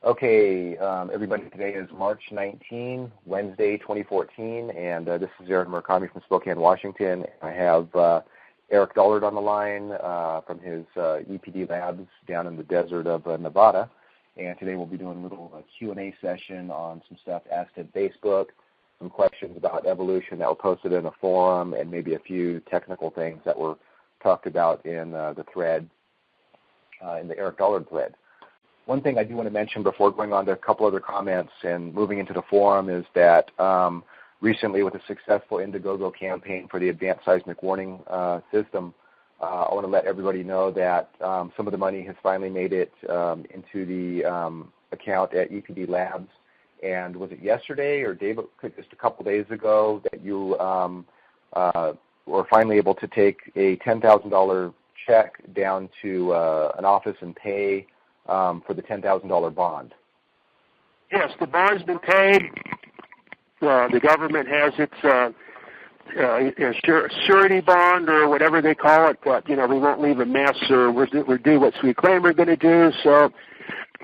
Okay, everybody, today is March 19, Wednesday, 2014, and this is Eric Murakami from Spokane, Washington. I have Eric Dollard on the line from his EPD labs down in the desert of Nevada, and today we'll be doing a little Q&A session on some stuff asked at Facebook, some questions about evolution that were posted in a forum, and maybe a few technical things that were talked about in the thread, in the Eric Dollard thread. One thing I do want to mention before going on to a couple other comments and moving into the forum is that recently with a successful Indiegogo campaign for the Advanced Seismic Warning System, I want to let everybody know that some of the money has finally made it into the account at EPD Labs. And was it yesterday or just a couple days ago that you were finally able to take a $10,000 check down to an office and pay for the $10,000 bond? Yes, the bond's been paid. The government has its surety bond or whatever they call it, but we won't leave a mess, or we'll do what we claim we're going to do. So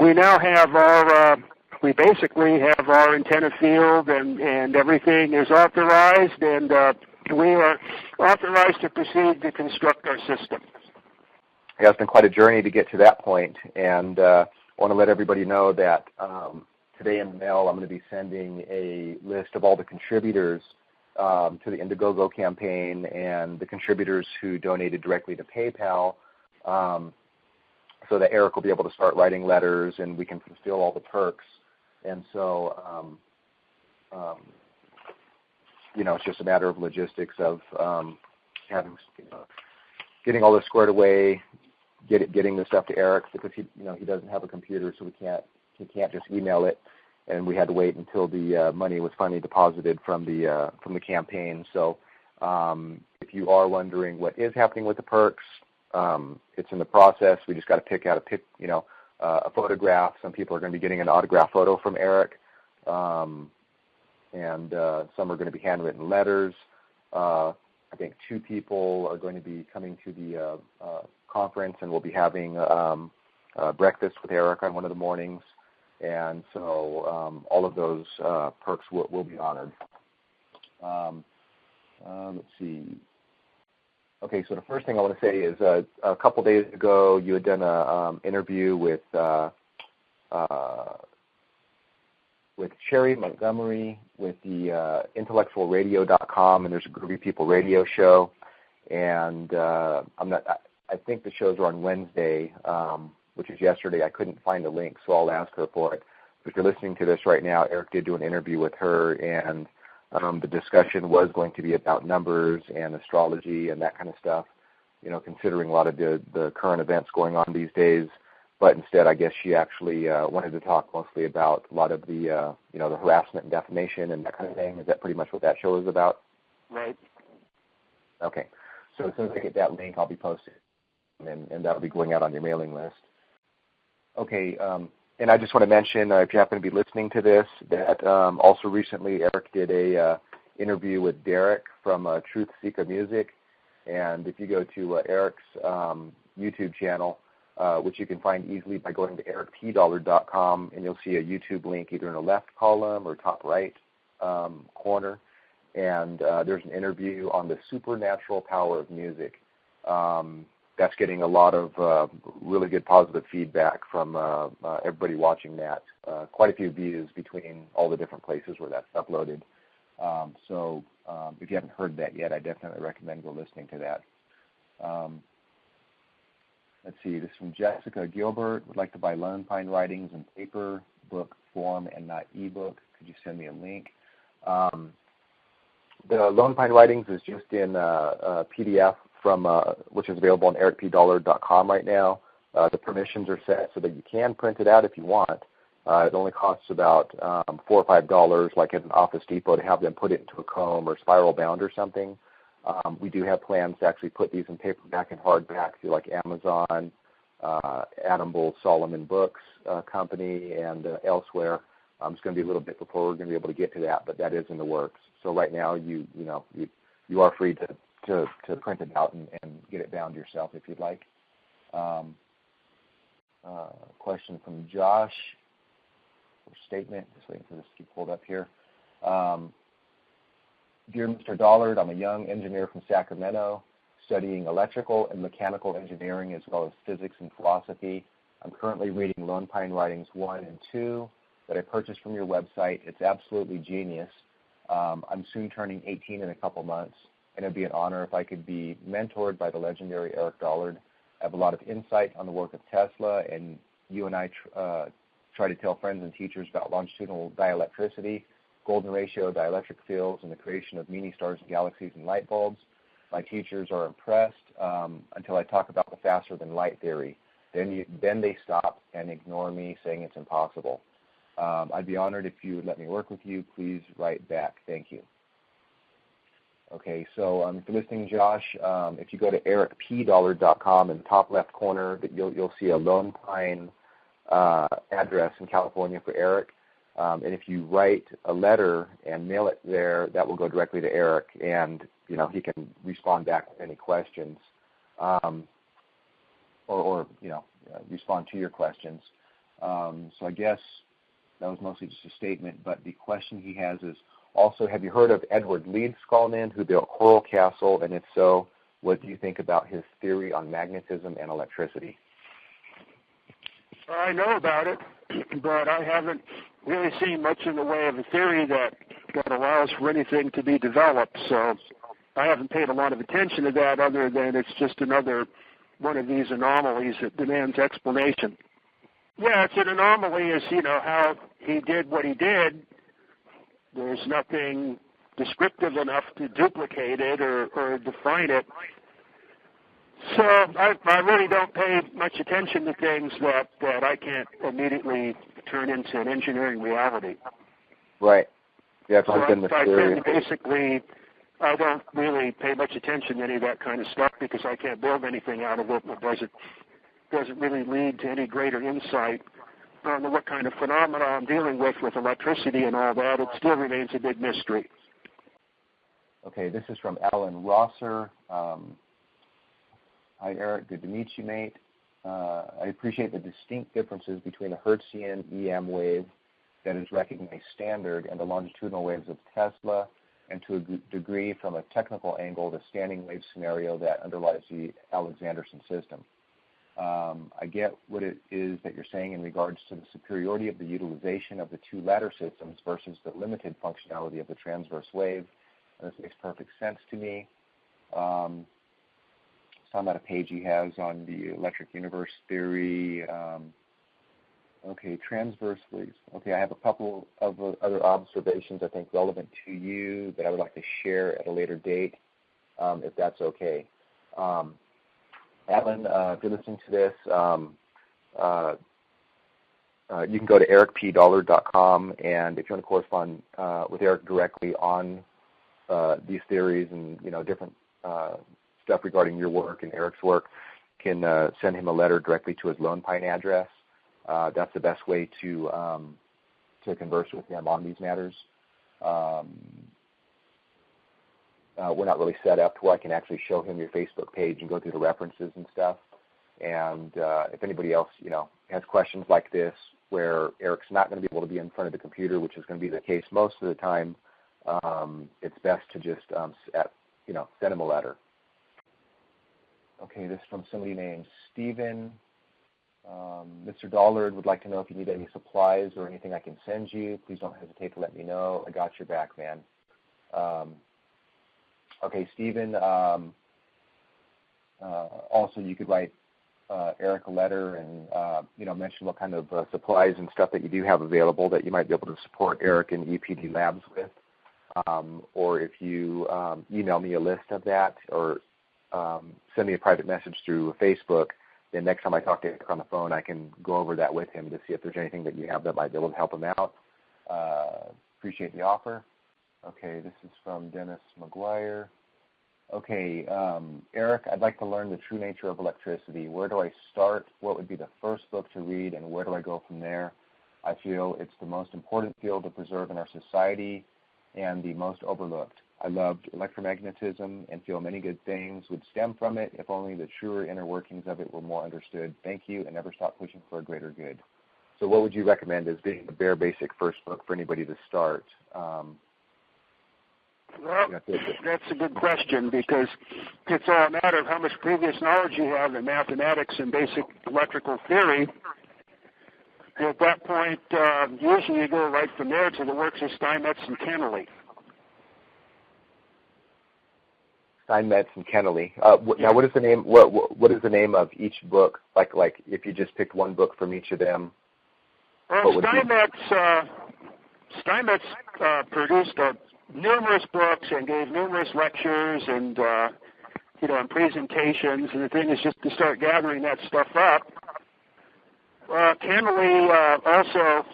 we now have we basically have our antenna field and everything is authorized, and we are authorized to proceed to construct our system. Yeah, it's been quite a journey to get to that point, and I want to let everybody know that today in the mail I'm going to be sending a list of all the contributors to the Indiegogo campaign and the contributors who donated directly to PayPal, so that Eric will be able to start writing letters and we can fulfill all the perks. And so, it's just a matter of logistics of getting all this squared away, getting the stuff to Eric, because he doesn't have a computer, so he can't just email it, and we had to wait until the money was finally deposited from the campaign. So if you are wondering what is happening with the perks, it's in the process. We just got to pick out a photograph. Some people are going to be getting an autographed photo from Eric, and some are going to be handwritten letters. I think 2 people are going to be coming to the conference, and we'll be having breakfast with Eric on one of the mornings, and so all of those perks will be honored. Let's see. Okay, so the first thing I want to say is a couple days ago you had done an interview with Sherry Montgomery with the intellectualradio.com, and there's a Groovy People radio show, and I think the shows are on Wednesday, which is yesterday. I couldn't find a link, so I'll ask her for it. If you're listening to this right now, Eric did do an interview with her, and the discussion was going to be about numbers and astrology and that kind of stuff, considering a lot of the current events going on these days. But instead, I guess she actually wanted to talk mostly about a lot of the, the harassment and defamation and that kind of thing. Is that pretty much what that show is about? Right. Okay. So as soon as I get that link, I'll be posting, and that'll be going out on your mailing list. Okay. And I just want to mention, if you happen to be listening to this, that also recently Eric did a interview with Derek from Truth Seeker Music. And if you go to Eric's YouTube channel, which you can find easily by going to ericpdollard.com, and you'll see a YouTube link either in the left column or top right corner. And there's an interview on the supernatural power of music. That's getting a lot of really good positive feedback from everybody watching that. Quite a few views between all the different places where that's uploaded. So if you haven't heard that yet, I definitely recommend go listening to that. Let's see, this is from Jessica Gilbert. Would like to buy Lone Pine Writings in paper, book, form, and not ebook. Could you send me a link? The Lone Pine Writings is just in PDF from which is available on ericpdollard.com right now. The permissions are set so that you can print it out if you want. It only costs about $4 or $5, like at an Office Depot, to have them put it into a comb or spiral bound or something. We do have plans to actually put these in paperback and hardback through like Amazon, Adam Bull Solomon Books Company, and elsewhere. It's going to be a little bit before we're going to be able to get to that, but that is in the works. So right now, you are free to print it out and get it bound yourself if you'd like. Question from Josh. first statement. Just waiting for this to be pulled up here. Dear Mr. Dollard, I'm a young engineer from Sacramento studying electrical and mechanical engineering as well as physics and philosophy. I'm currently reading Lone Pine Writings 1 and 2 that I purchased from your website. It's absolutely genius. I'm soon turning 18 in a couple months, and it would be an honor if I could be mentored by the legendary Eric Dollard. I have a lot of insight on the work of Tesla, and you and I try to tell friends and teachers about longitudinal dielectricity, golden ratio dielectric fields, and the creation of mini stars and galaxies and light bulbs. My teachers are impressed until I talk about the faster-than-light theory. Then they stop and ignore me, saying it's impossible. I'd be honored if you would let me work with you. Please write back. Thank you. Okay, so if you're listening, Josh, if you go to ericpdollard.com in the top left corner, you'll see a Lone Pine address in California for Eric. And if you write a letter and mail it there, that will go directly to Eric, and he can respond back with any questions, or respond to your questions. So I guess that was mostly just a statement, but the question he has is also, have you heard of Edward Leeds Skolnin, who built Coral Castle, and if so, what do you think about his theory on magnetism and electricity? I know about it, but I haven't really seen much in the way of a theory that allows for anything to be developed, so I haven't paid a lot of attention to that other than it's just another one of these anomalies that demands explanation. Yeah, it's an anomaly as, how he did what he did. There's nothing descriptive enough to duplicate it or define it. So I really don't pay much attention to things that I can't immediately turn into an engineering reality. Right. Yeah, it's so been mysterious. Basically, I don't really pay much attention to any of that kind of stuff because I can't build anything out of it. It doesn't really lead to any greater insight on what kind of phenomena I'm dealing with electricity and all that. It still remains a big mystery. Okay, this is from Alan Rosser. Hi, Eric. Good to meet you, mate. I appreciate the distinct differences between the Hertzian EM wave that is recognized standard and the longitudinal waves of Tesla, and to a degree from a technical angle, the standing wave scenario that underlies the Alexanderson system. I get what it is that you're saying in regards to the superiority of the utilization of the two latter systems versus the limited functionality of the transverse wave. And this makes perfect sense to me. It's on that page he has on the electric universe theory. Okay, transverse waves. Okay, I have a couple of other observations I think relevant to you that I would like to share at a later date, if that's okay. Alan, if you're listening to this, you can go to ericpdollard.com, and if you want to correspond with Eric directly on these theories and different stuff regarding your work and Eric's work, can send him a letter directly to his Lone Pine address. That's the best way to converse with him on these matters. We're not really set up to where I can actually show him your Facebook page and go through the references and stuff. And if anybody else, has questions like this where Eric's not going to be able to be in front of the computer, which is going to be the case most of the time, it's best to just, send him a letter. Okay, this is from somebody named Steven. Mr. Dollard would like to know if you need any supplies or anything I can send you. Please don't hesitate to let me know. I got your back, man. Okay, Stephen, also you could write Eric a letter and, mention what kind of supplies and stuff that you do have available that you might be able to support Eric and EPD Labs with. Or if you email me a list of that or send me a private message through Facebook, then next time I talk to Eric on the phone, I can go over that with him to see if there's anything that you have that might be able to help him out. Appreciate the offer. Okay, this is from Dennis McGuire. Okay, Eric, I'd like to learn the true nature of electricity. Where do I start? What would be the first book to read, and where do I go from there? I feel it's the most important field to preserve in our society and the most overlooked. I loved electromagnetism and feel many good things would stem from it if only the truer inner workings of it were more understood. Thank you, and never stop pushing for a greater good. So what would you recommend as being the bare basic first book for anybody to start? Well, that's a good question, because it's all a matter of how much previous knowledge you have in mathematics and basic electrical theory. At that point, usually you go right from there to the works of Steinmetz and Kennelly. Steinmetz and Kennelly. Now, what is the name? What is the name of each book? Like if you just picked one book from each of them. Well, Steinmetz produced numerous books and gave numerous lectures and and presentations. And the thing is just to start gathering that stuff up. Kennelly also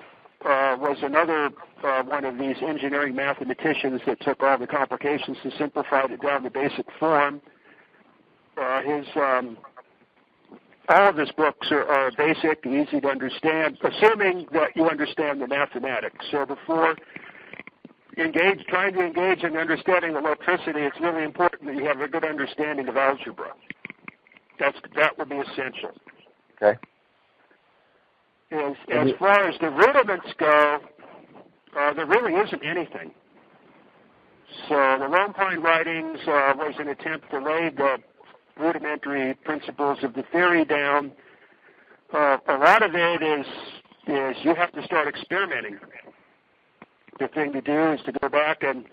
was another one of these engineering mathematicians that took all the complications and simplified it down to basic form. All of his books are basic, easy to understand, assuming that you understand the mathematics. So before trying to engage in understanding electricity, it's really important that you have a good understanding of algebra. That would be essential. Okay. As far as the rudiments go, there really isn't anything. So the Lone Pine writings was an attempt to lay the rudimentary principles of the theory down. A lot of it is you have to start experimenting. The thing to do is to go back and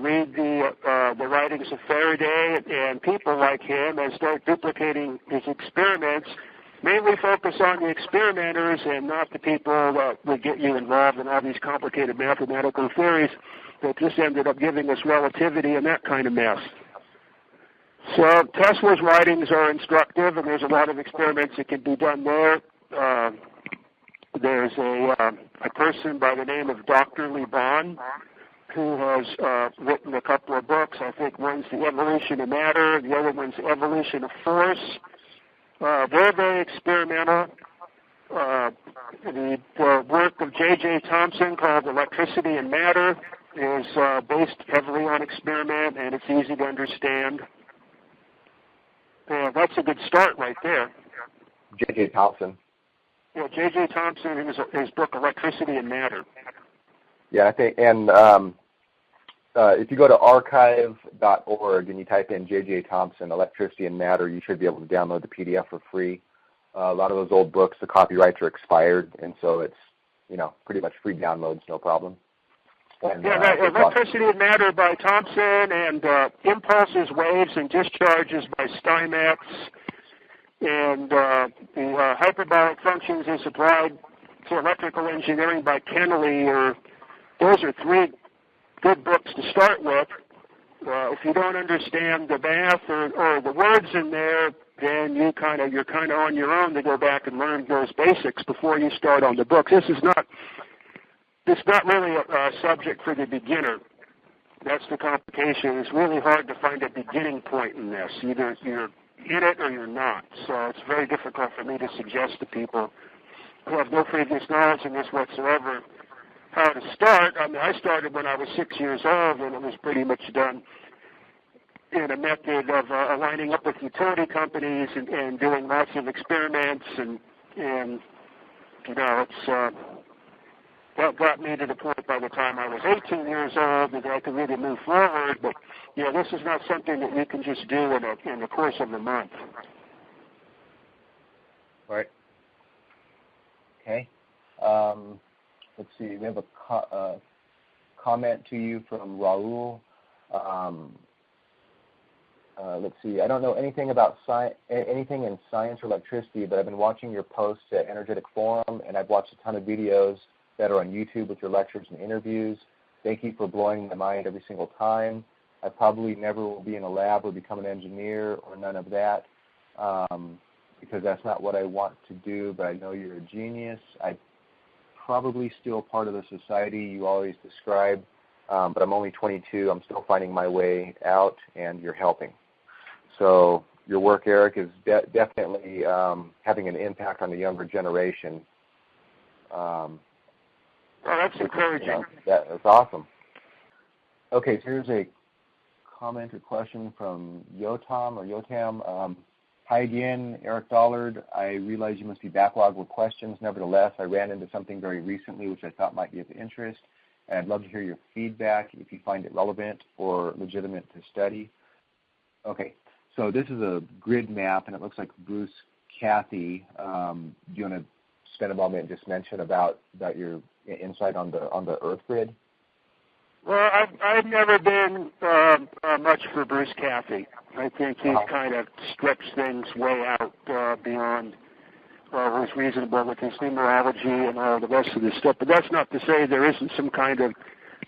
read the writings of Faraday and people like him and start duplicating his experiments. Mainly focus on the experimenters and not the people that would get you involved in all these complicated mathematical theories that just ended up giving us relativity and that kind of mess. So Tesla's writings are instructive, and there's a lot of experiments that can be done there. There's a person by the name of Dr. Liban who has written a couple of books. I think one's The Evolution of Matter, the other one's The Evolution of Force. They're very experimental. The work of J.J. Thomson called Electricity and Matter is based heavily on experiment, and it's easy to understand. That's a good start right there. J.J. Thomson. Yeah, J.J. Thomson, his book Electricity and Matter. Yeah, I think, and if you go to archive.org and you type in J.J. Thomson, Electricity and Matter, you should be able to download the PDF for free. A lot of those old books, the copyrights are expired, and so it's, pretty much free downloads, no problem. And, Electricity and Matter by Thomson, and Impulses, Waves, and Discharges by Steinmetz, and the Hyperbolic Functions as Applied to Electrical Engineering by Kennelly. Those are three good books to start with. If you don't understand the math or the words in there, then you're kind of on your own to go back and learn those basics before you start on the books. It's not really a subject for the beginner. That's the complication. It's really hard to find a beginning point in this. Either you're in it or you're not. So it's very difficult for me to suggest to people who have no previous knowledge in this whatsoever how to start. I mean, I started when I was 6 years old, and it was pretty much done in a method of lining up with utility companies and doing lots of experiments, and it's that got me to the point by the time I was 18 years old that I could really move forward. But this is not something that you can just do in the course of a month. Right. Okay. Let's see. We have a comment to you from Raul. Let's see. I don't know anything about anything in science or electricity, but I've been watching your posts at Energetic Forum, and I've watched a ton of videos that are on YouTube with your lectures and interviews. Thank you for blowing my mind every single time. I probably never will be in a lab or become an engineer or none of that, because that's not what I want to do, but I know you're a genius. I probably still part of the society you always describe, but I'm only 22. I'm still finding my way out, and you're helping. So your work, Eric, is definitely having an impact on the younger generation. That's encouraging. That's awesome. Okay, so here's a comment or question from Yotam. Hi again, Eric Dollard. I realize you must be backlogged with questions. Nevertheless, I ran into something very recently which I thought might be of interest, and I'd love to hear your feedback if you find it relevant or legitimate to study. Okay, so this is a grid map, and it looks like Bruce Cathy. Do you want to spend a moment and just mention about your insight on the Earth grid? Well, I've never been much for Bruce Cathy. I think he kind of strips things way out beyond what was reasonable with his numerology and all the rest of this stuff. But that's not to say there isn't some kind of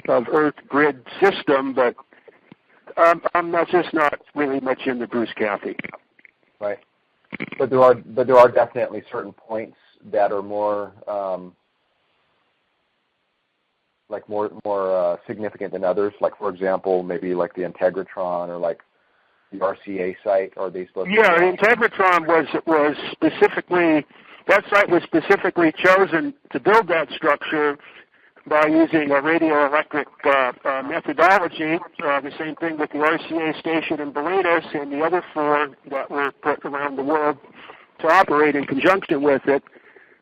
Earth grid system, but I'm just not really much into Bruce Cathy. Right. But there are definitely certain points that are more significant than others. Like, for example, maybe like the Integratron or like the RCA site. Are they supposed to? Yeah, the Integratron was specifically, that site was specifically chosen to build that structure by using a radioelectric methodology. The same thing with the RCA station in Bolinas and the other 4 that were put around the world to operate in conjunction with it.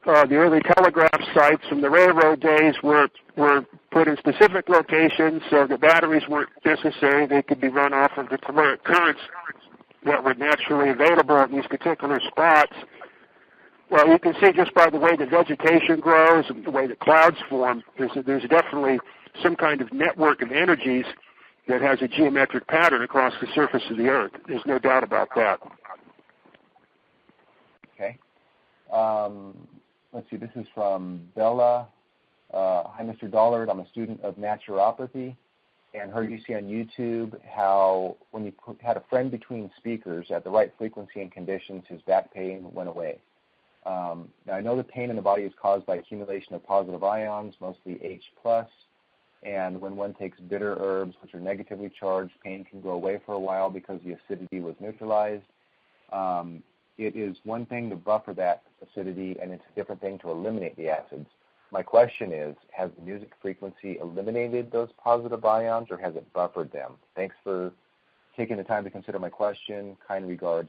The early telegraph sites from the railroad days were put in specific locations so the batteries weren't necessary. They could be run off of the currents that were naturally available at these particular spots. Well, you can see just by the way the vegetation grows and the way the clouds form, there's definitely some kind of network of energies that has a geometric pattern across the surface of the Earth. There's no doubt about that. Okay. Let's see, this is from Bella. Hi, Mr. Dollard. I'm a student of naturopathy and heard you say on YouTube how when you had a friend between speakers at the right frequency and conditions, his back pain went away. Now, I know the pain in the body is caused by accumulation of positive ions, mostly H+, and when one takes bitter herbs, which are negatively charged, pain can go away for a while because the acidity was neutralized. It is one thing to buffer that acidity, and it's a different thing to eliminate the acids. My question is, has the music frequency eliminated those positive ions, or has it buffered them? Thanks for taking the time to consider my question. Kind regards,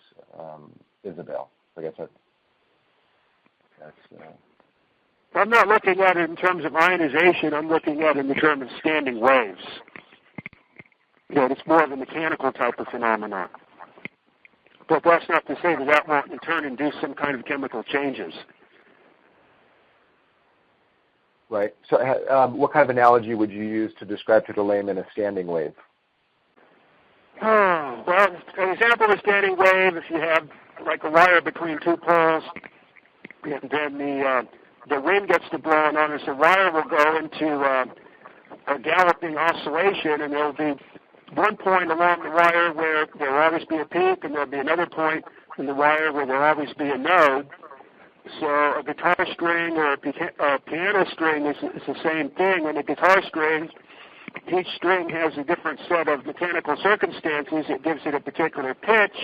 Isabel. I guess that's I'm not looking at it in terms of ionization. I'm looking at it in the terms of standing waves. It's more of a mechanical type of phenomenon. But that's not to say that won't in turn induce some kind of chemical changes. Right. So what kind of analogy would you use to describe to the layman a standing wave? Well, an example of a standing wave, if you have like a wire between 2 poles, and then the wind gets to blowing on us, the wire will go into a galloping oscillation, and there will be one point along the wire where there will always be a peak, and there will be another point in the wire where there will always be a node. So a guitar string or a piano string is the same thing. And a guitar string, each string has a different set of mechanical circumstances. It gives it a particular pitch,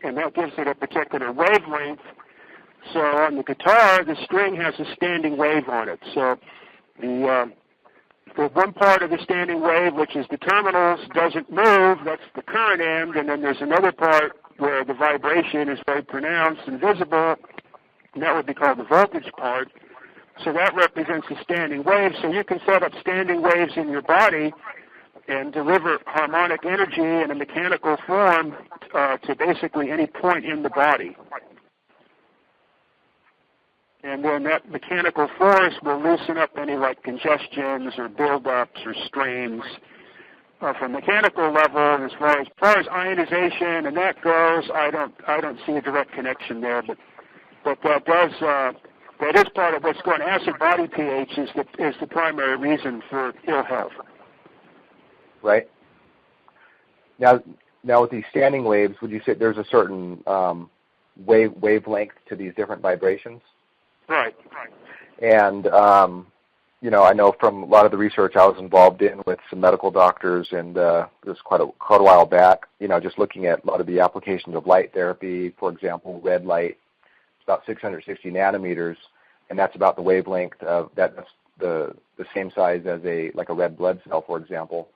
and that gives it a particular wavelength. So on the guitar, the string has a standing wave on it. So the one part of the standing wave, which is the terminals, doesn't move. That's the current end. And then there's another part where the vibration is very pronounced and visible, and that would be called the voltage part. So that represents a standing wave. So you can set up standing waves in your body and deliver harmonic energy in a mechanical form to basically any point in the body. And then that mechanical force will loosen up any like congestions or buildups or strains. From mechanical level, and as far as ionization and that goes, I don't see a direct connection there. But that is part of what's going on. Acid body pH is the primary reason for ill health. Right. Now with these standing waves, would you say there's a certain wavelength to these different vibrations? Right. And, I know from a lot of the research I was involved in with some medical doctors, and it was quite a while back, just looking at a lot of the applications of light therapy, for example, red light, it's about 660 nanometers, and that's about the wavelength of that's the same size as a red blood cell, for example,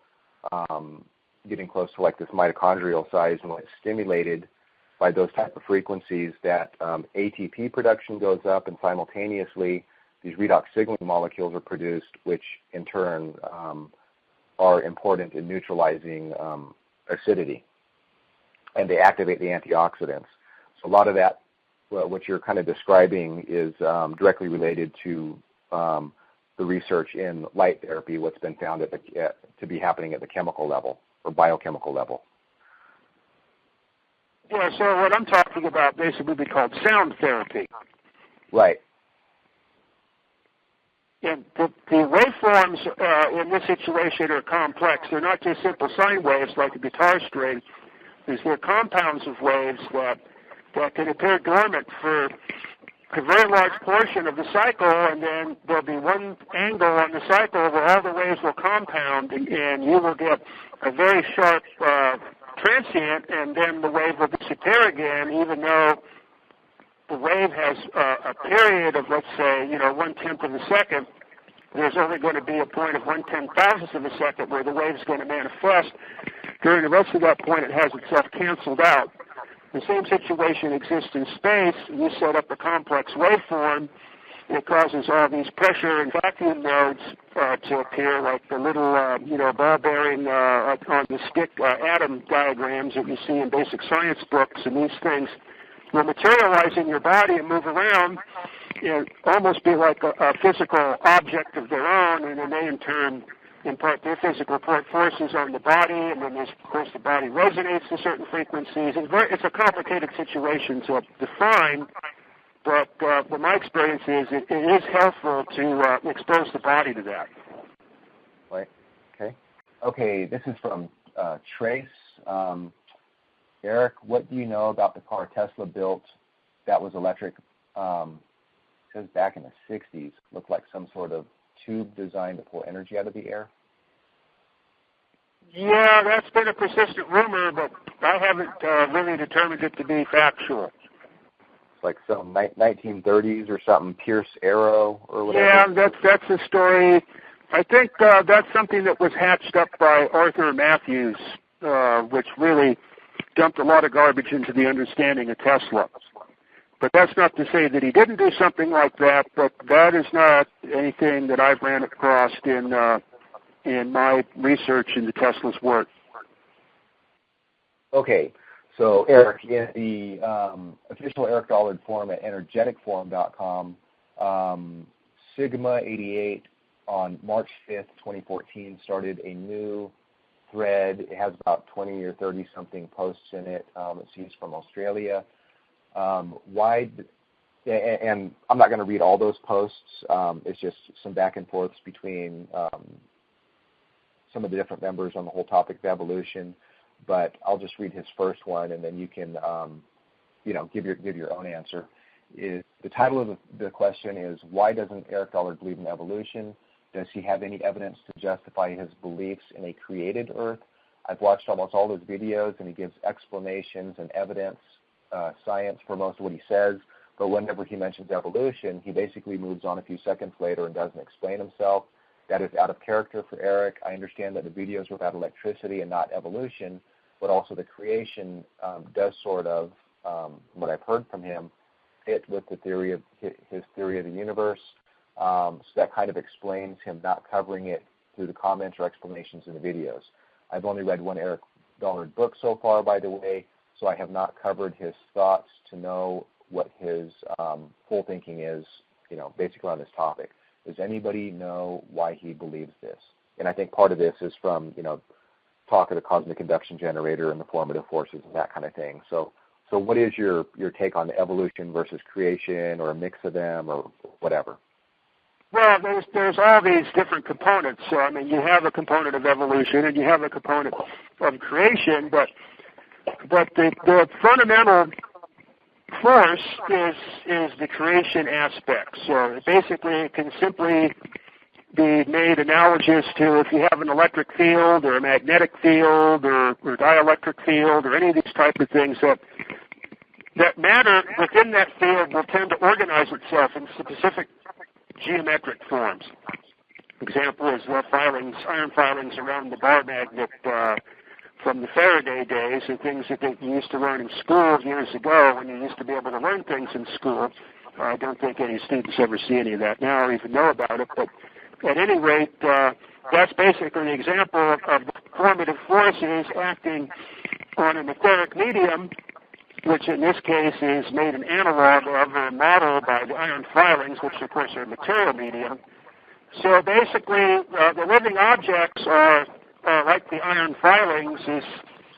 getting close to like this mitochondrial size, and when it's stimulated, by those type of frequencies that ATP production goes up, and simultaneously these redox signaling molecules are produced, which in turn are important in neutralizing acidity, and they activate the antioxidants. So a lot of that, what you're kind of describing, is directly related to the research in light therapy, what's been found to be happening at the chemical level or biochemical level. Yeah, so what I'm talking about basically would be called sound therapy. Right. And the waveforms in this situation are complex. They're not just simple sine waves like a guitar string. They're compounds of waves that can appear dormant for a very large portion of the cycle, and then there'll be one angle on the cycle where all the waves will compound, and you will get a very sharp transient, and then the wave will disappear again, even though the wave has a period of, let's say, 1/10 of a second. There's only going to be a point of 1/10,000th of a second where the wave is going to manifest. During the rest of that point, it has itself canceled out. The same situation exists in space. You set up a complex waveform. It causes all these pressure and vacuum nodes to appear, like the little, ball bearing on the stick atom diagrams that you see in basic science books. And these things will materialize in your body and move around and almost be like a physical object of their own, and then they in turn impart their physical forces on the body, and then, of course, the body resonates to certain frequencies. It's a complicated situation to define, but what my experience is, it is helpful to expose the body to that. Right. Okay, this is from Trace. Eric, what do you know about the car Tesla built that was electric? It says back in the 60s, looked like some sort of tube designed to pull energy out of the air. Yeah, that's been a persistent rumor, but I haven't really determined it to be factual. It's like some 1930s or something, Pierce Arrow or whatever. Yeah, that's a story. I think that's something that was hatched up by Arthur Matthews, which really dumped a lot of garbage into the understanding of Tesla. But that's not to say that he didn't do something like that, but that is not anything that I've ran across in my research into Tesla's work. Okay, so Eric, in the official Eric Dollard forum at energeticforum.com, Sigma88 on March 5th, 2014, started a new thread. It has about 20 or 30 something posts in it. It seems from Australia. And I'm not going to read all those posts. It's just some back and forths between some of the different members on the whole topic of evolution. But I'll just read his first one, and then you can, give your own answer. The title of the question is, why doesn't Eric Dollard believe in evolution? Does he have any evidence to justify his beliefs in a created Earth? I've watched almost all his videos, and he gives explanations and evidence, science for most of what he says. But whenever he mentions evolution, he basically moves on a few seconds later and doesn't explain himself. That is out of character for Eric. I understand that the videos are about electricity and not evolution, but also the creation does sort of, what I've heard from him, fit with the theory of his theory of the universe. So that kind of explains him not covering it through the comments or explanations in the videos. I've only read one Eric Dollard book so far, by the way, so I have not covered his thoughts to know what his full thinking is, basically on this topic. Does anybody know why he believes this? And I think part of this is from, talk of the cosmic induction generator and the formative forces and that kind of thing. So what is your take on evolution versus creation, or a mix of them, or whatever? Well, there's all these different components. So, you have a component of evolution and you have a component of creation, but the fundamental force is the creation aspect. So basically it can simply be made analogous to if you have an electric field or a magnetic field or dielectric field or any of these type of things, that matter within that field will tend to organize itself in specific geometric forms. Example is iron filings around the bar magnet from the Faraday days and things that you used to learn in school years ago when you used to be able to learn things in school. I don't think any students ever see any of that now or even know about it, but at any rate, that's basically an example of the formative forces acting on an etheric medium, which in this case is made an analog of a model by the iron filings, which of course are a material medium. So basically, the living objects are like the iron filings,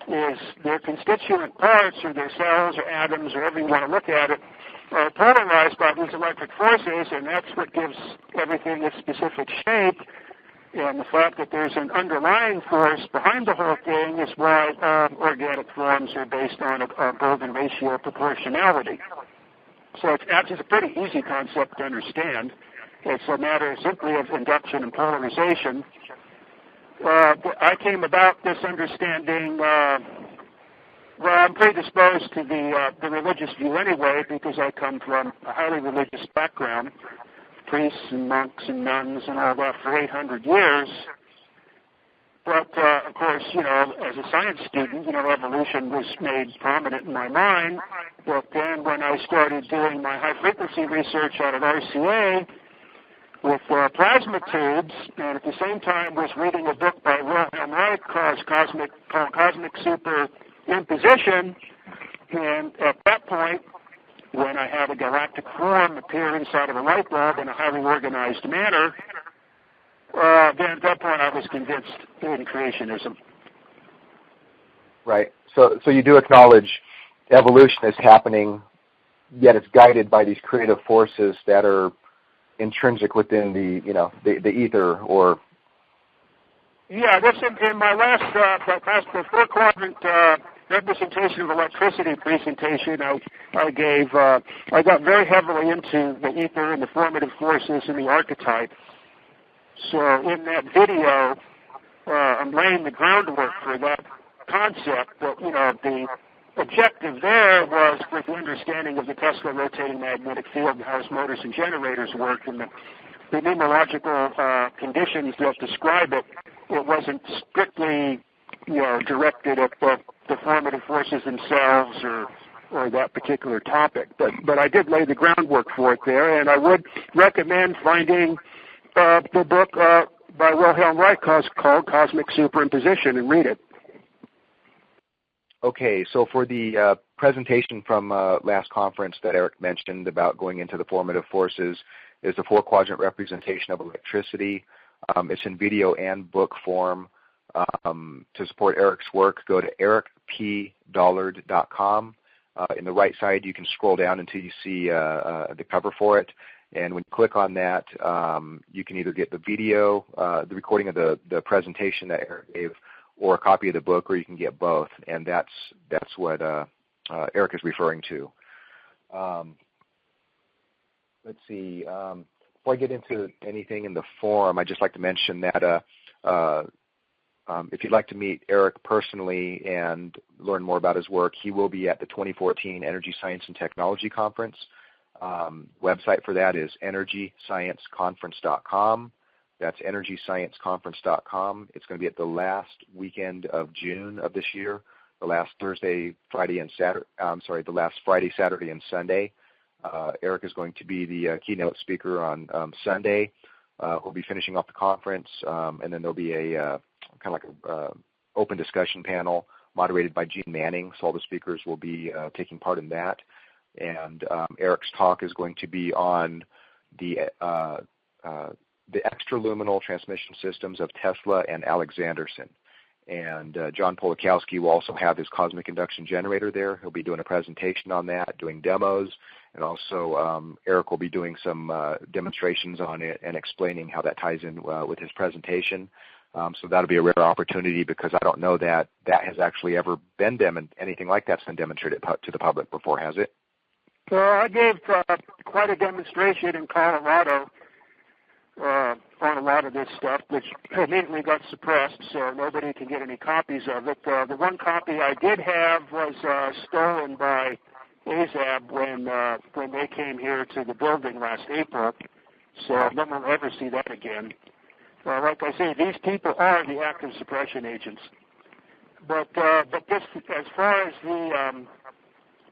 is their constituent parts or their cells or atoms or however you want to look at it, are polarized by these electric forces, and that's what gives everything its specific shape. And the fact that there's an underlying force behind the whole thing is why organic forms are based on a golden ratio proportionality. So it's actually a pretty easy concept to understand. It's a matter simply of induction and polarization. I came about this understanding, well, I'm predisposed to the religious view anyway because I come from a highly religious background, priests and monks and nuns and all that for 800 years. But, of course, as a science student, evolution was made prominent in my mind. But then when I started doing my high-frequency research out at RCA with plasma tubes, and at the same time was reading a book by Wilhelm Reich called Cosmic Superimposition, and at that point, when I had a galactic form appear inside of a light bulb in a highly organized manner, then at that point I was convinced in creationism. Right. So you do acknowledge evolution is happening, yet it's guided by these creative forces that are intrinsic within the ether, or yeah. This in my last the 4-quadrant representation of electricity presentation I gave. I got very heavily into the ether and the formative forces and the archetype. So in that video, I'm laying the groundwork for that concept. But the objective there was with the understanding of the Tesla rotating magnetic field and how its motors and generators work and the numerological conditions that describe it. It wasn't strictly directed at the formative forces themselves or that particular topic. But I did lay the groundwork for it there, and I would recommend finding the book by Wilhelm Reich called Cosmic Superimposition and read it. Okay, so for the presentation from last conference that Eric mentioned about going into the formative forces is the 4-quadrant representation of electricity. It's in video and book form. To support Eric's work, go to ericpdollard.com. In the right side, you can scroll down until you see the cover for it. And when you click on that, you can either get the video, the recording of the presentation that Eric gave, or a copy of the book, or you can get both. And that's what Eric is referring to. Let's see. Before I get into anything in the forum, I'd just like to mention that if you'd like to meet Eric personally and learn more about his work, he will be at the 2014 Energy Science and Technology Conference. Website for that is energyscienceconference.com. That's energyscienceconference.com. It's going to be at the last weekend of June of this year, the last Thursday, Friday, and Saturday. The last Friday, Saturday, and Sunday. Eric is going to be the keynote speaker on Sunday. We'll be finishing off the conference, and then there'll be a kind of like a open discussion panel moderated by Gene Manning. So all the speakers will be taking part in that. And Eric's talk is going to be on the extraluminal transmission systems of Tesla and Alexanderson. And John Polakowski will also have his cosmic induction generator there. He'll be doing a presentation on that, doing demos, and also Eric will be doing some demonstrations on it and explaining how that ties in with his presentation. So that'll be a rare opportunity because I don't know that has actually ever been anything like that's been demonstrated to the public before, has it? I gave quite a demonstration in Colorado on a lot of this stuff, which immediately got suppressed, so nobody can get any copies of it. The one copy I did have was stolen by AZAB when they came here to the building last April, so no one will ever see that again. Like I say, these people are the active suppression agents. But this, as far as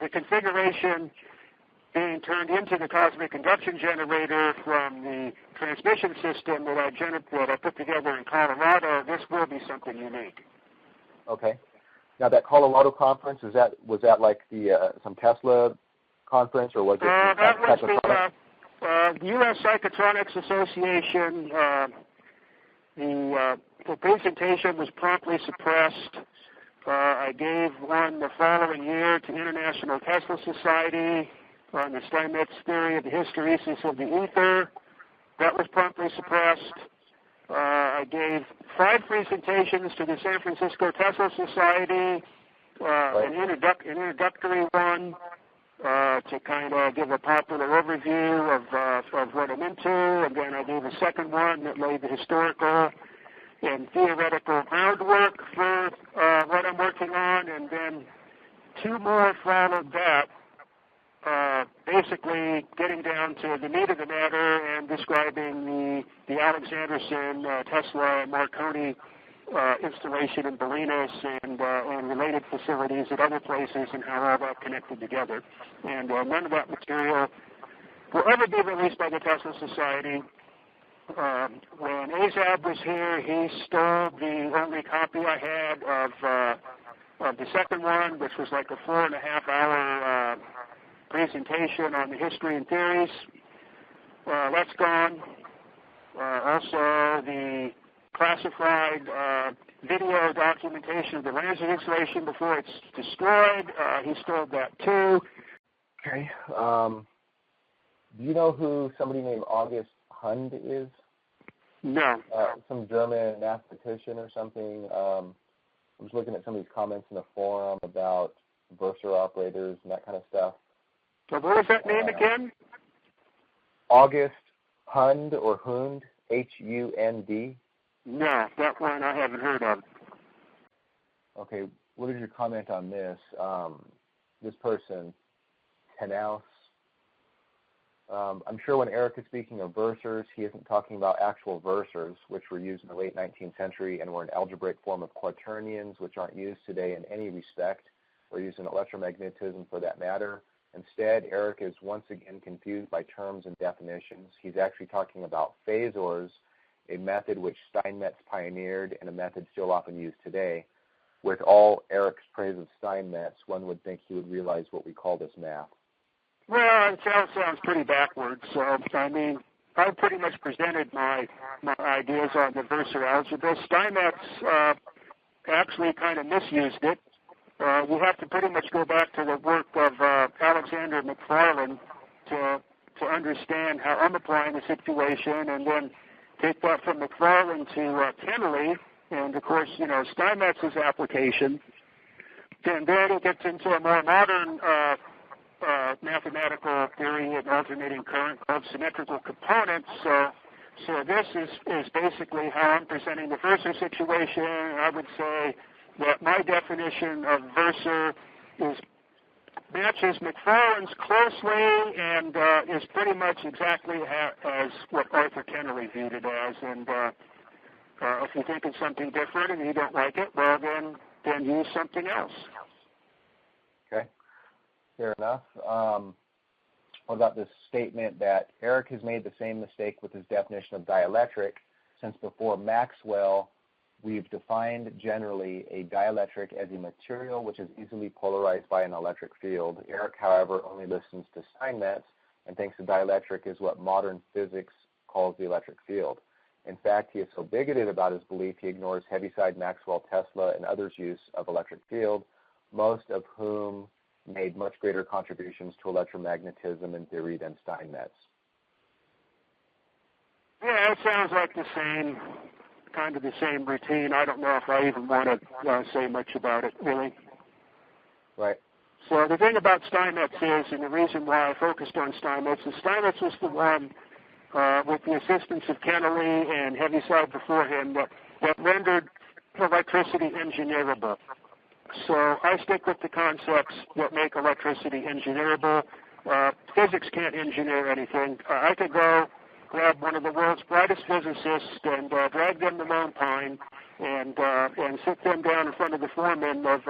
the configuration being turned into the cosmic induction generator from the transmission system that I put together in Colorado, this will be something unique. Okay. Now that Colorado conference, was that like the some Tesla conference, or was it? That was the U.S. Psychotronics Association. The presentation was promptly suppressed. I gave one the following year to International Tesla Society on the Steinmetz theory of the hysteresis of the ether. That was promptly suppressed. I gave 5 presentations to the San Francisco Tesla Society, an introductory one to kind of give a popular overview of what I'm into, and then I gave a second one that laid the historical and theoretical groundwork for what I'm working on, and then 2 more followed that, basically getting down to the meat of the matter and describing the Alexanderson, Tesla, and Marconi installation in Bolinas and related facilities at other places and how all that connected together. And none of that material will ever be released by the Tesla Society. When Azab was here, he stole the only copy I had of the second one, which was like a 4.5-hour presentation on the history and theories. That's gone. Also, the classified video documentation of the Lansing installation before it's destroyed, he stole that too. Okay. Do you know who somebody named August Hund is? No. Some German mathematician or something. I was looking at some of these comments in the forum about Verser operators and that kind of stuff. So what was that name again? August Hund or Hund, H-U-N-D. No, that one I haven't heard of. Okay, what is your comment on this? This person, Tenaus. I'm sure when Eric is speaking of versors, he isn't talking about actual versors, which were used in the late 19th century and were an algebraic form of quaternions, which aren't used today in any respect, or used in electromagnetism for that matter. Instead, Eric is once again confused by terms and definitions. He's actually talking about phasors, a method which Steinmetz pioneered and a method still often used today. With all Eric's praise of Steinmetz, one would think he would realize what we call this math. Well, it sounds pretty backwards. So, I mean, I pretty much presented my ideas on the versor algebra. Steinmetz actually kind of misused it. We have to pretty much go back to the work of Alexander McFarland to understand how I'm applying the situation, and then take that from McFarland to Kennelly, and of course, Steinmetz's application. And then it gets into a more modern mathematical theory of alternating current called symmetrical components. So this is basically how I'm presenting the versor situation. I would say that my definition of versor matches McFarland's closely and is pretty much exactly as what Arthur Kennelly viewed it as. And if you think it's something different and you don't like it, well, then use something else. Okay, fair enough. What about this statement that Eric has made the same mistake with his definition of dielectric, since before Maxwell, we've defined generally a dielectric as a material which is easily polarized by an electric field. Eric, however, only listens to Steinmetz and thinks a dielectric is what modern physics calls the electric field. In fact, he is so bigoted about his belief he ignores Heaviside, Maxwell, Tesla, and others' use of electric field, most of whom made much greater contributions to electromagnetism and theory than Steinmetz. Yeah, it sounds like the same routine. I don't know if I even want to say much about it, really. Right. So the thing about Steinmetz is, and the reason why I focused on Steinmetz, is Steinmetz was the one, with the assistance of Kennelly and Heaviside before him, that rendered electricity engineerable. So I stick with the concepts that make electricity engineerable. Physics can't engineer anything. I could go grab one of the world's brightest physicists and drag them to Lone Pine and sit them down in front of the foreman of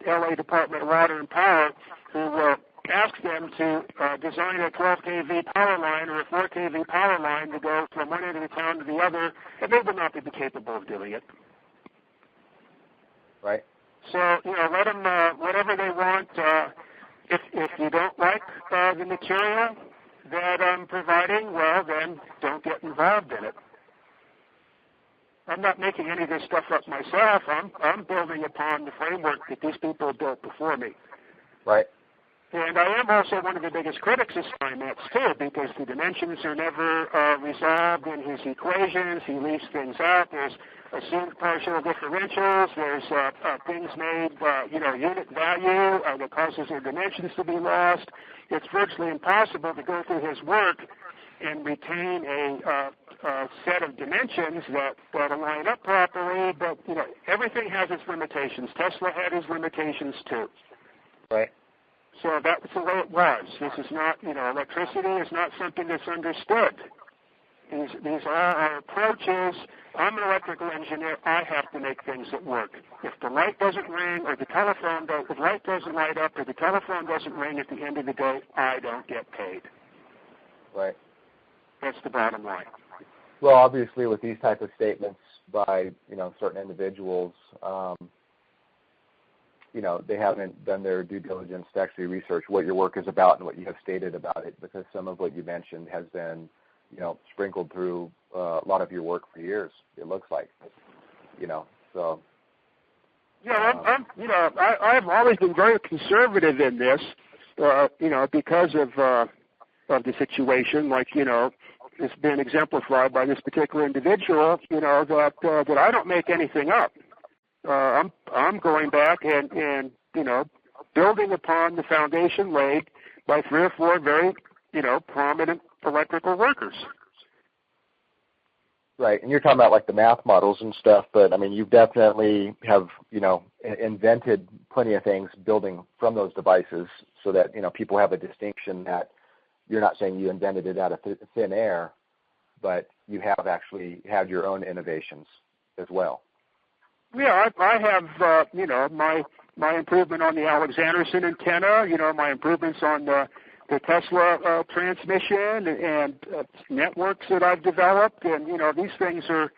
LA Department of Water and Power, who will ask them to design a 12 kV power line or a 4 kV power line to go from one end of the town to the other, and they will not be capable of doing it. Right. So, let them whatever they want. If you don't like the material that I'm providing, well, then don't get involved in it. I'm not making any of this stuff up myself. I'm building upon the framework that these people built before me. Right. And I am also one of the biggest critics of Steinmetz, too, because the dimensions are never resolved in his equations. He leaves things out. There's assumed partial differentials. There's things made, unit value that causes their dimensions to be lost. It's virtually impossible to go through his work and retain a set of dimensions that align up properly. But, everything has its limitations. Tesla had his limitations, too. Right. So that was the way it was. This is not, electricity is not something that's understood. These are our approaches. I'm an electrical engineer. I have to make things that work. If the light doesn't ring or the light doesn't light up or the telephone doesn't ring at the end of the day, I don't get paid. Right. That's the bottom line. Well, obviously, with these type of statements by certain individuals, they haven't done their due diligence to actually research what your work is about and what you have stated about it, because some of what you mentioned has been, sprinkled through a lot of your work for years, it looks like, so. Yeah, I've always been very conservative in this, because of the situation, like, it's been exemplified by this particular individual, that I don't make anything up. I'm going back and building upon the foundation laid by 3 or 4 very prominent electrical workers. Right, and you're talking about like the math models and stuff, but I mean you definitely have invented plenty of things building from those devices, so that people have a distinction that you're not saying you invented it out of thin air, but you have actually had your own innovations as well. Yeah, I have, my improvement on the Alexanderson antenna, my improvements on the Tesla transmission and networks that I've developed. And, these things are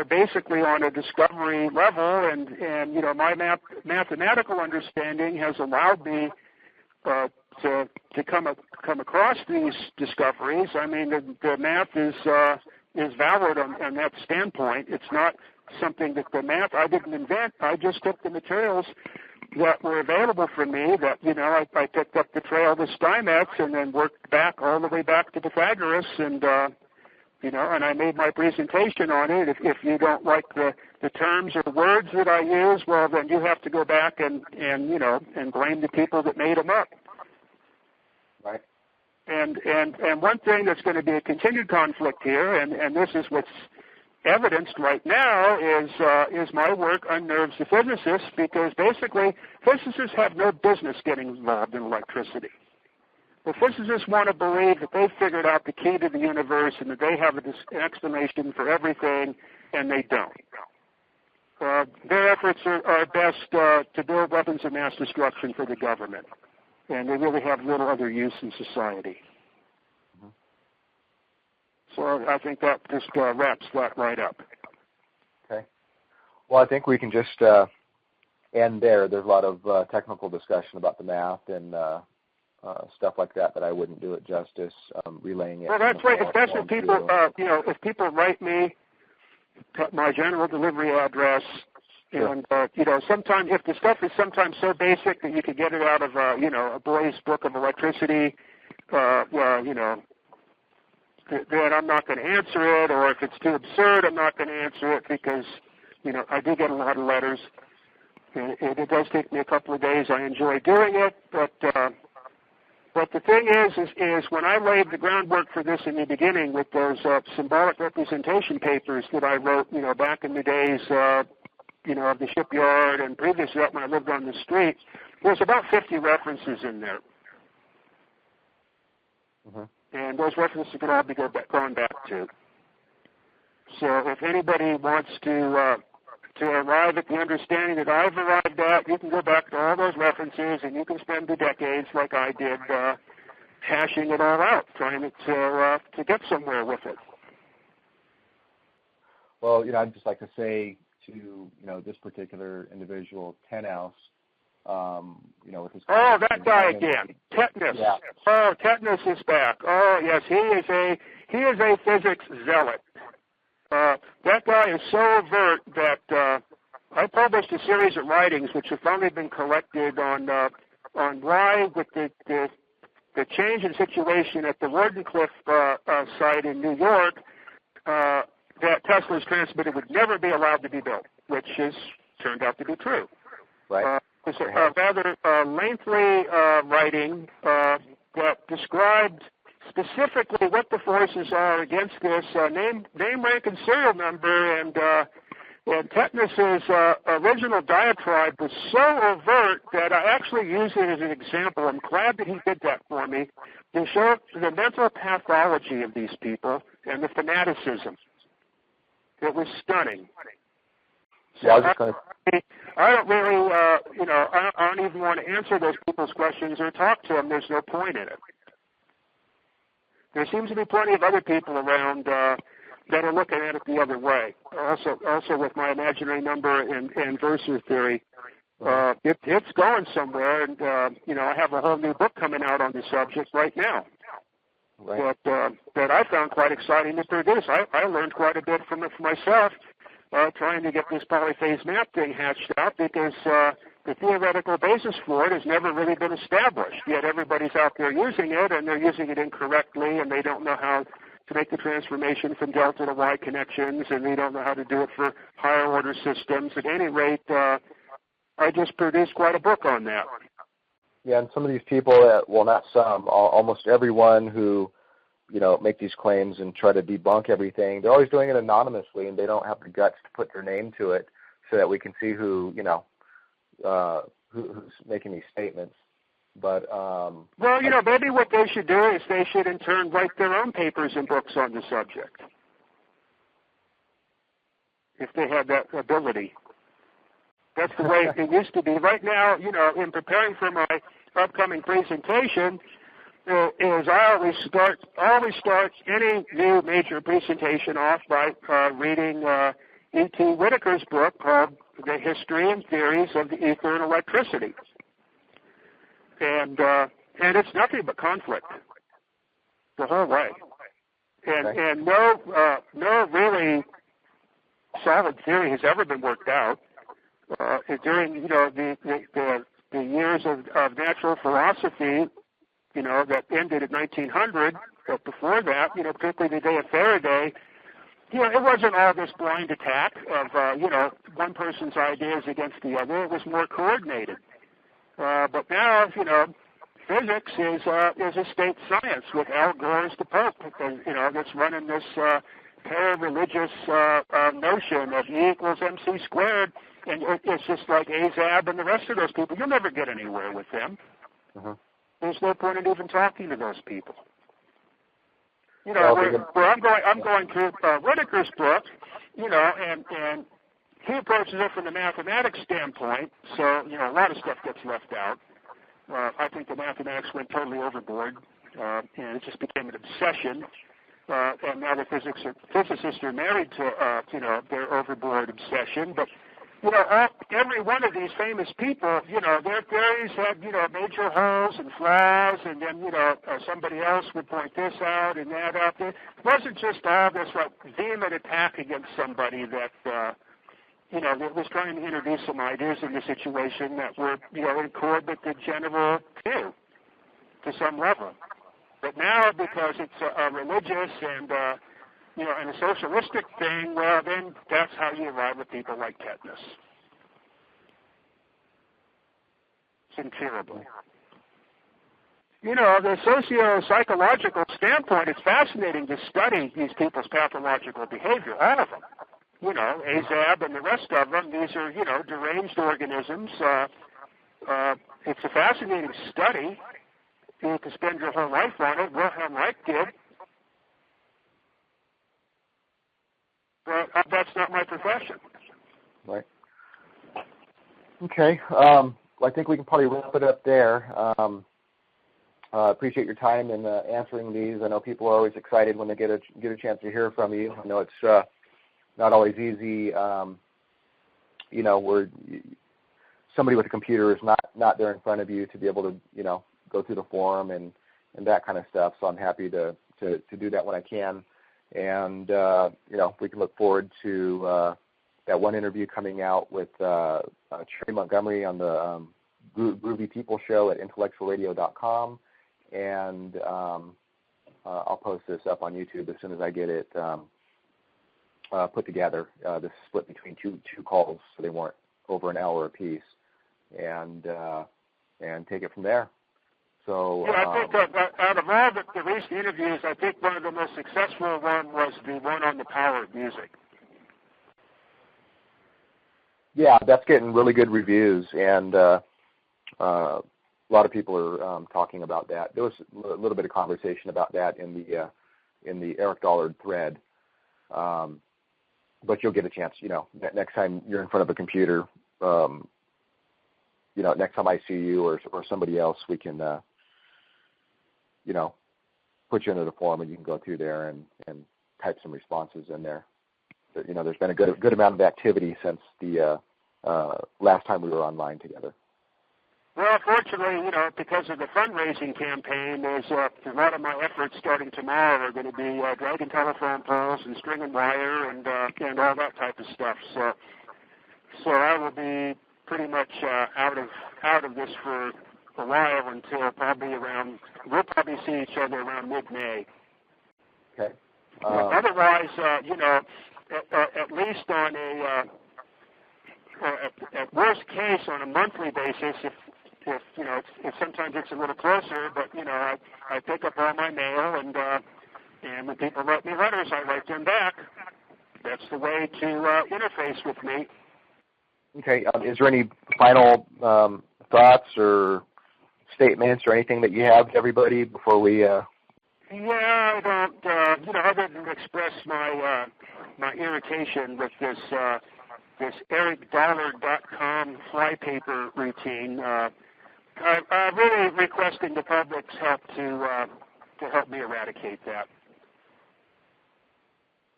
basically on a discovery level. And my mathematical understanding has allowed me to come across these discoveries. I mean, the math is valid on that standpoint. It's not something that the math I didn't invent. I just took the materials that were available for me that, I picked up the trail to Steinmetz and then worked back all the way back to Pythagoras and, and I made my presentation on it. If you don't like the terms or the words that I use, well, then you have to go back and blame the people that made them up. Right. And one thing that's going to be a continued conflict here, and this is what's evidenced right now, is my work unnerves the physicists, because basically physicists have no business getting involved in electricity. The physicists want to believe that they've figured out the key to the universe and that they have an explanation for everything, and they don't. Their efforts are best to build weapons of mass destruction for the government, and they really have little other use in society. So I think that just wraps that right up. Okay. Well, I think we can just end there. There's a lot of technical discussion about the math and stuff like that I wouldn't do it justice, relaying it. Well, that's right. Especially people, if people write me my general delivery address, sure. And, sometimes if the stuff is sometimes so basic that you could get it out of, a boy's book of electricity, then I'm not going to answer it, or if it's too absurd, I'm not going to answer it, because, I do get a lot of letters, and it does take me a couple of days. I enjoy doing it, but the thing is when I laid the groundwork for this in the beginning with those symbolic representation papers that I wrote, back in the days, of the shipyard and previous to that when I lived on the street, there's about 50 references in there. Mm-hmm. And those references can all be gone back to. So if anybody wants to to arrive at the understanding that I've arrived at, you can go back to all those references and you can spend the decades like I did hashing it all out, trying to get somewhere with it. Well, I'd just like to say to, this particular individual, Tenhouse, with his... Oh, that guy again, Tetanus. Yeah. Oh, Tetanus is back. Oh, yes, he is a physics zealot. That guy is so overt that I published a series of writings which have finally been collected on why, with the change in situation at the Wardenclyffe site in New York, that Tesla's transmitter would never be allowed to be built, which has turned out to be true. Right. It's a rather lengthy writing that described specifically what the forces are against this, name, rank, and serial number, and Tetanus's original diatribe was so overt that I actually use it as an example. I'm glad that he did that for me to show the mental pathology of these people and the fanaticism. It was stunning. So yeah, I was just going to... I don't really, I don't even want to answer those people's questions or talk to them. There's no point in it. There seems to be plenty of other people around that are looking at it the other way. Also with my imaginary number and versor theory, it's going somewhere, and I have a whole new book coming out on the subject right now. Right. That I found quite exciting to produce. I learned quite a bit from it for myself, trying to get this polyphase map thing hatched out, because the theoretical basis for it has never really been established. Yet everybody's out there using it, and they're using it incorrectly, and they don't know how to make the transformation from delta to Y connections, and they don't know how to do it for higher order systems. At any rate, I just produced quite a book on that. Yeah, and some of these people, well, not some, almost everyone who, make these claims and try to debunk everything, they're always doing it anonymously, and they don't have the guts to put their name to it so that we can see who's making these statements. But well, maybe what they should do is they should in turn write their own papers and books on the subject, if they had that ability. That's the way it used to be. Right now, in preparing for my upcoming presentation, is I always start any new major presentation off by reading E.T. Whittaker's book called The History and Theories of the Ether and Electricity. And it's nothing but conflict the whole way. And no really solid theory has ever been worked out. During the years of natural philosophy, that ended in 1900, but before that, particularly the day of Faraday, it wasn't all this blind attack of one person's ideas against the other. It was more coordinated. But now, physics is a state science with Al Gore as the Pope, that's running this para-religious notion of E equals MC squared. And it's just like Azab and the rest of those people. You'll never get anywhere with them. Uh-huh. There's no point in even talking to those people. I'm going through Whittaker's book, and he approaches it from the mathematics standpoint. So, a lot of stuff gets left out. I think the mathematics went totally overboard, and it just became an obsession. And now the physicists are married to, their overboard obsession. But every one of these famous people, their theories had, major holes and flaws, and then, somebody else would point this out and that out. It wasn't just all this, vehement attack against somebody that, that was trying to introduce some ideas in the situation that were, in accord with the general view to some level. But now, because it's a religious and, and a socialistic thing, well, then that's how you arrive at people like Tetanus. It's incurable. The socio-psychological standpoint, it's fascinating to study these people's pathological behavior, all of them. Azab and the rest of them, these are, deranged organisms. It's a fascinating study. You can spend your whole life on it. Wilhelm Reich did. But that's not my profession. Right. Okay. Well, I think we can probably wrap it up there. Appreciate your time in answering these. I know people are always excited when they get a chance to hear from you. I know it's not always easy. Where somebody with a computer is not there in front of you to be able to go through the forum and that kind of stuff. So I'm happy to do that when I can. And we can look forward to that one interview coming out with Cherry Montgomery on the Groovy People Show at intellectualradio.com. And I'll post this up on YouTube as soon as I get it put together. This is split between two calls, so they weren't over an hour apiece, and take it from there. So yeah, I think out of all the recent interviews, I think one of the most successful one was the one on the power of music. Yeah, that's getting really good reviews, and a lot of people are talking about that. There was a little bit of conversation about that in the Eric Dollard thread. But you'll get a chance, next time you're in front of a computer, next time I see you or somebody else, we can, put you into the forum and you can go through there and type some responses in there. But, there's been a good amount of activity since the last time we were online together. Well, fortunately, because of the fundraising campaign, there's a lot of my efforts starting tomorrow are going to be dragging telephone poles and string and wire and all that type of stuff. So I will be pretty much out of this for a while until we'll probably see each other around mid-May. Okay. Otherwise, at least on at worst case on a monthly basis, if sometimes it's a little closer, but I pick up all my mail and when people write me letters, I write them back. That's the way to interface with me. Okay. Is there any final thoughts or statements or anything that you have to everybody before we? Yeah, I don't. Other than express my irritation with this ericdollard.com flypaper routine. I'm really requesting the public's help to help me eradicate that.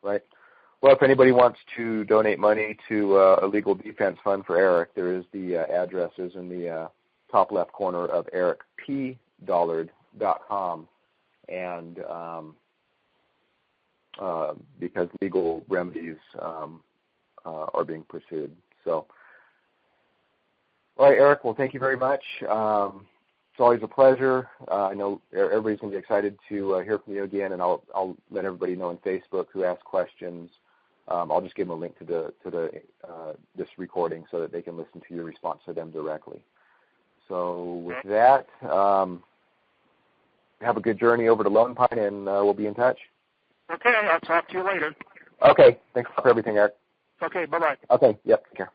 Right. Well, if anybody wants to donate money to a legal defense fund for Eric, there is the addresses in the top left corner of ericpdollard.com. And because legal remedies are being pursued. So, all right, Eric, well, thank you very much. It's always a pleasure. I know everybody's going to be excited to hear from you again, and I'll let everybody know on Facebook who asked questions. I'll just give them a link to this recording so that they can listen to your response to them directly. So with that, have a good journey over to Lone Pine, and we'll be in touch. Okay, I'll talk to you later. Okay, thanks for everything, Eric. Okay, bye-bye. Okay, yep, take care.